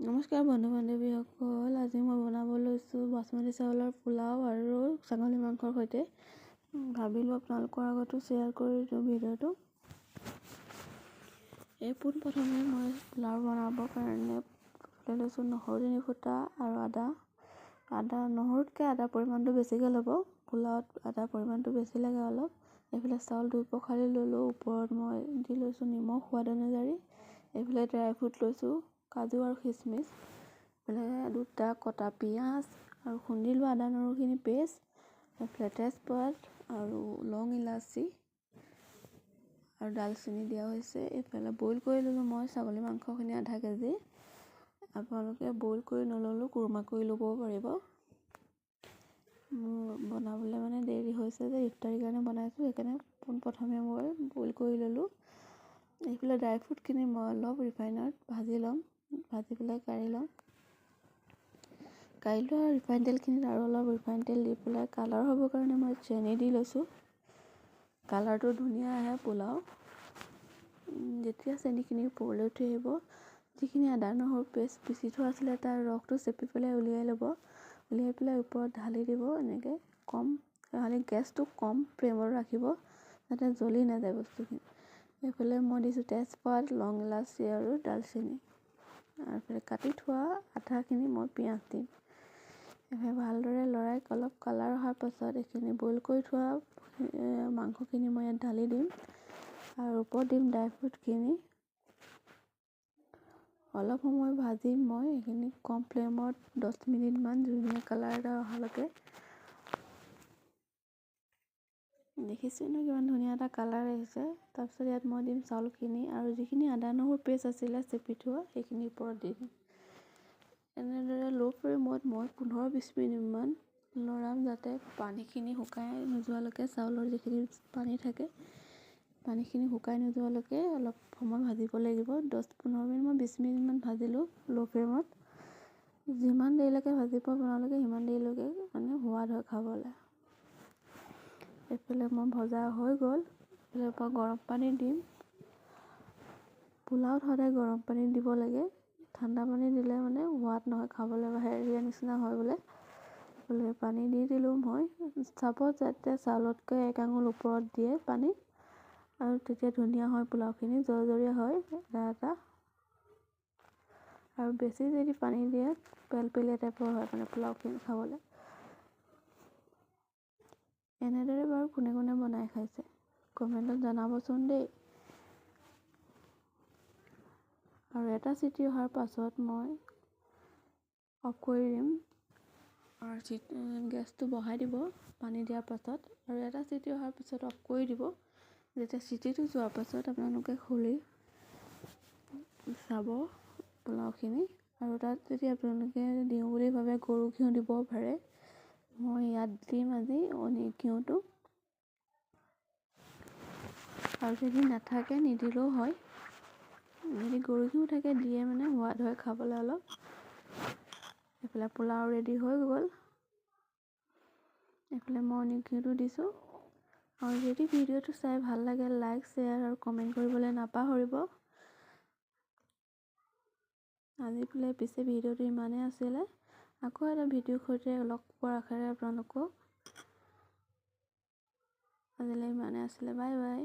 নমস্কাৰ বন্ধু বান্ধৱীসকল, আজি মই বনাব লৈছোঁ বাসমতি চাউলৰ পোলাও আৰু ছাগলী মাংসৰ সৈতে। ভাবিলোঁ আপোনালোকৰ আগতো শ্বেয়াৰ কৰি দিওঁ ভিডিঅ'টো। এই পোনপ্ৰথমে মই পোলাও বনাবৰ কাৰণে লৈ লৈছোঁ নহৰু 3 ফুটা আৰু আদা নহৰুতকৈ আদা পৰিমাণটো বেছিকৈ ল'ব। পোলাওত আদা পৰিমাণটো বেছি লাগে অলপ। এইফালে চাউল 2 পখালি ল'লোঁ, ওপৰত মই দি লৈছোঁ নিমখ সোৱাদ অনুযায়ী। এইফালে ড্ৰাই ফ্ৰুট লৈছোঁ, কাজু আৰু খিচমিচ, এইফালে 2টা কটা পিঁয়াজ আৰু খুন্দি লোৱা আদা নহৰুখিনি পেষ্ট, এইফালে তেজপাত আৰু লং ইলাচি আৰু ডালচেনি দিয়া হৈছে। এইফালে বইল কৰি ল'লোঁ মই ছাগলী মাংসখিনি আধা কেজি। আপোনালোকে বইল কৰি নল'লেও কুৰমা কৰি ল'ব পাৰিব। মোৰ বনাবলৈ মানে দেৰি হৈছে যে ইফতাৰীৰ কাৰণে বনাইছোঁ, সেইকাৰণে পোনপ্ৰথমে মই বইল কৰি ল'লোঁ। এইফালে ড্ৰাই ফ্ৰুটখিনি মই অলপ ৰিফাইনত ভাজি ল'ম, ভাজি পেলাই কাঢ়ি ল'ম। কাঢ়ি লোৱা ৰিফাইন তেলখিনিত আৰু অলপ ৰিফাইন তেল দি পেলাই কালাৰ হ'বৰ কাৰণে মই চেনি দি লৈছোঁ। কালাৰটো ধুনীয়া আহে পোলাও। যেতিয়া চেনিখিনি ওপৰলৈ উঠি আহিব, যিখিনি আদা নহৰু পেষ্ট পিচি থোৱা আছিলে তাৰ ৰসটো চেপি পেলাই উলিয়াই ল'ব। উলিয়াই পেলাই ওপৰত ঢালি দিব। এনেকৈ খালি গেছটো কম ফ্লেমত ৰাখিব যাতে জ্বলি নাযায় বস্তুখিনি। এইফালে মই দিছোঁ তেজপাত, লং ইলাচি আৰু ডালচেনি, আৰু এইফালে কাটি থোৱা আধাখিনি মই পিঁয়াজ দিম। এইফালে ভালদৰে লৰাই অলপ কালাৰ অহাৰ পাছত এইখিনি বইল কৰি থোৱা মাংসখিনি মই ইয়াত ঢালি দিম আৰু ওপৰত দিম ড্ৰাই ফ্ৰুটখিনি। অলপ সময় ভাজিম মই এইখিনি কম ফ্লেমত 10 মিনিটমান, ধুনীয়া কালাৰ এটা অহালৈকে। দেখিছোঁ ন কিমান ধুনীয়া এটা কালাৰ আহিছে। তাৰপিছত ইয়াত মই দিম চাউলখিনি আৰু যিখিনি আদা নহৰু পেষ্ট আছিলে চেপি থোৱা সেইখিনি ওপৰত দি দিম। এনেদৰে ল' ফ্লেমত মই 15-20 মিনিটমান লৰাম যাতে পানীখিনি শুকাই নোযোৱালৈকে, চাউলৰ যিখিনি পানী থাকে পানীখিনি শুকাই নোযোৱালৈকে অলপ সময় ভাজিব লাগিব। 10-15 মিনিট, মই 20 মিনিটমান ভাজিলোঁ ল' ফ্লেমত। যিমান দেৰিলৈকে ভাজিব আপোনালোকে সিমান দেৰিলৈকে মানে সোৱাদ হয় খাবলৈ। এইফালে মই ভজা হৈ গ'ল। এইফালে পৰা গৰম পানী দিম। পোলাওত সদায় গৰম পানী দিব লাগে, ঠাণ্ডা পানী দিলে মানে সোৱাদ নহয় খাবলৈ, হেৰিয়া নিচিনা হয় বোলে। এইফালে পানী দি দিলোঁ মই। চাব যাতে চাউলতকৈ 1 আঙুল ওপৰত দিয়ে পানী, আৰু তেতিয়া ধুনীয়া হয় পোলাওখিনি, জৰজৰীয়া হয় এটা। আৰু বেছি যদি পানী দিয়ে পেলপেলীয়া টাইপৰ হয় মানে পোলাওখিনি খাবলৈ। এনেদৰে বাৰু কোনে কোনে বনাই খাইছে কমেণ্টত জনাবচোন দেই। আৰু এটা চিটি অহাৰ পাছত মই অফ কৰি দিম আৰু গেছটো বঢ়াই দিব পানী দিয়াৰ পাছত, আৰু এটা চিটি অহাৰ পাছত অফ কৰি দিব। যেতিয়া চিটিটো যোৱাৰ পাছত আপোনালোকে খুলি চাব পোলাওখিনি। আৰু তাত যদি আপোনালোকে দিওঁ বুলি ভাবে গৰু ঘিউ দিব পাৰে। মই ইয়াত দিম আজি ঘিউটো, আৰু যদি নাথাকে নিদিলেও হয়। যদি গৰু ঘিউ থাকে দিয়ে মানে সোৱাদ হয় খাবলৈ অলপ। এইফালে পোলাও ৰেডি হৈ গ'ল। এইফালে মই ঘিউটো দিছোঁ। আৰু যদি ভিডিঅ'টো চাই ভাল লাগে লাইক, শ্বেয়াৰ আৰু কমেণ্ট কৰিবলৈ নাপাহৰিব। আজি পিছে ভিডিঅ'টো ইমানেই আছিলে। আকৌ এটা ভিডিঅ'ৰ সৈতে লগ পোৱাৰ আশাৰে আপোনালোকক আজিলৈ ইমানেই আছিলে। Bye bye.